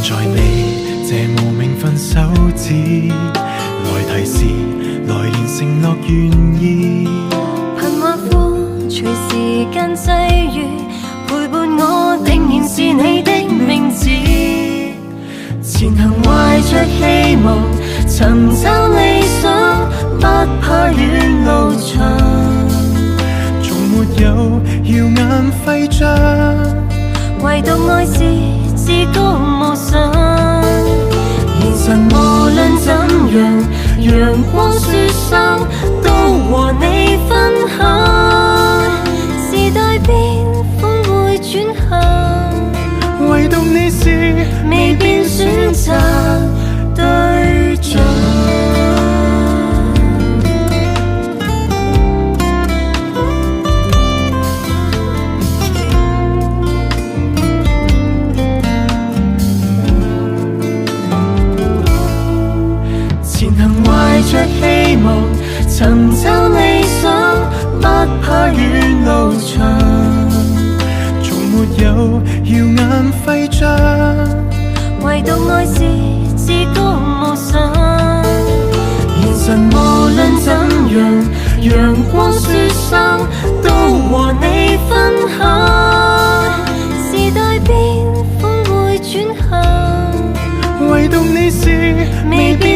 在你這無名分手指，來提示，來年承諾願意。貧或富，隨時間際遇，陪伴我定然是你的名字。前行懷着希望，尋找理想，不怕遠路長。從沒有耀眼徽章，唯獨愛是至高無上。現實無論怎樣，陽光雪霜都和你分享。時代變，風會轉向，唯獨你是未變選擇對象。前行懷着希望，尋找理想，不怕遠路長。從沒有耀眼徽章，唯獨愛是至高無上。現實無論怎樣，陽光雪霜都和你分享。時代變，風會轉向，唯獨你是未變